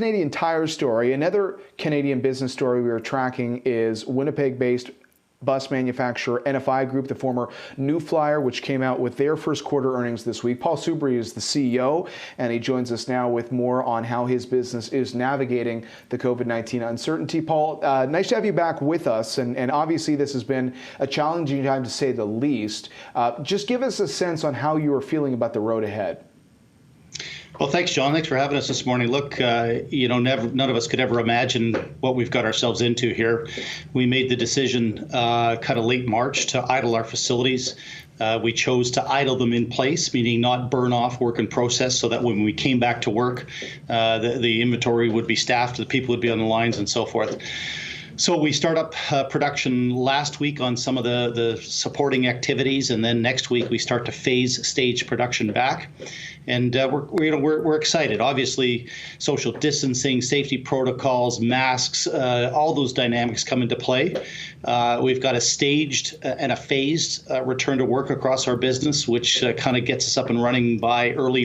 Canadian Tire story. Another Canadian business story we were tracking is Winnipeg-based bus manufacturer NFI Group, the former New Flyer, which came out with their first quarter earnings this week. Paul Soubry is the CEO, and he joins us now with more on how his business is navigating the COVID-19 uncertainty. Paul, nice to have you back with us, and obviously this has been a challenging time to say the least. Just give us a sense on how you are feeling about the road ahead. Well, thanks, John. Thanks for having us this morning. Look, none of us could ever imagine what we've got ourselves into here. We made the decision kind of late March to idle our facilities. We chose to idle them in place, meaning not burn off work in process, so that when we came back to work, the inventory would be staffed, the people would be on the lines and so forth. So we start up production last week on some of the supporting activities, and then next week we start to phase stage production back. And we're excited. Obviously, social distancing, safety protocols, masks, all those dynamics come into play. We've got a staged and a phased return to work across our business, which kind of gets us up and running by early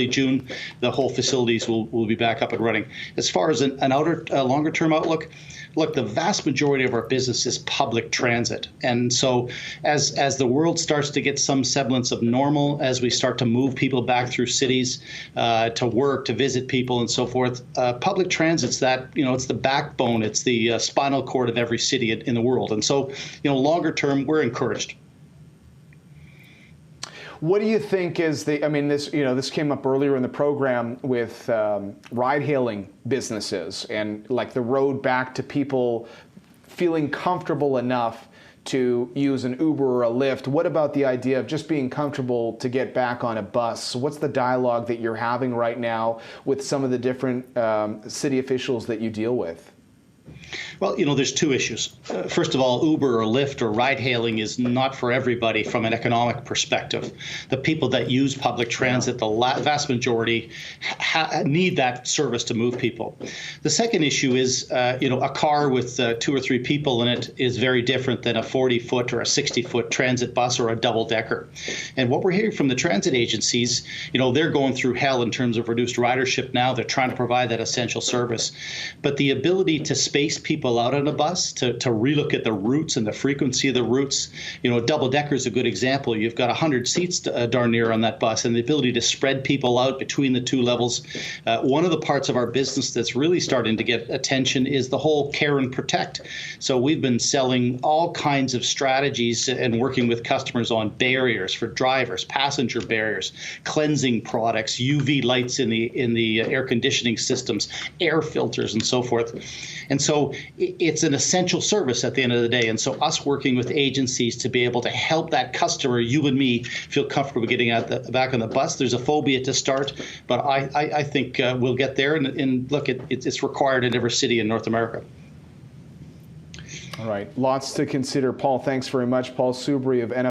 June. The whole facilities will be back up and running. As far as an longer term outlook, look, the vast majority of our business is public transit. And so as the world starts to get some semblance of normal, as we start to move people back through cities to work, to visit people and so forth, public transit's that, it's the backbone, it's the spinal cord of every city in the world. And so, longer term, we're encouraged. What do you think is this came up earlier in the program with ride-hailing businesses and like the road back to people feeling comfortable enough to use an Uber or a Lyft. What about the idea of just being comfortable to get back on a bus? What's the dialogue that you're having right now with some of the different city officials that you deal with? Well, there's two issues. First of all, Uber or Lyft or ride-hailing is not for everybody from an economic perspective. The people that use public transit, the vast majority, need that service to move people. The second issue is, a car with 2 or 3 people in it is very different than a 40-foot or a 60-foot transit bus or a double-decker. And what we're hearing from the transit agencies, they're going through hell in terms of reduced ridership now. They're trying to provide that essential service. But the ability to space people out on a bus, to relook at the routes and the frequency of the routes. A double-decker is a good example. You've got 100 seats darn near on that bus, and the ability to spread people out between the two levels. One of the parts of our business that's really starting to get attention is the whole care and protect. So we've been selling all kinds of strategies and working with customers on barriers for drivers, passenger barriers, cleansing products, UV lights in the air conditioning systems, air filters, and so forth. And so it's an essential service at the end of the day. And so us working with agencies to be able to help that customer, you and me, feel comfortable getting back on the bus. There's a phobia to start, but I think we'll get there. And look, it's required in every city in North America. All right. Lots to consider. Paul, thanks very much. Paul Soubry of NFI.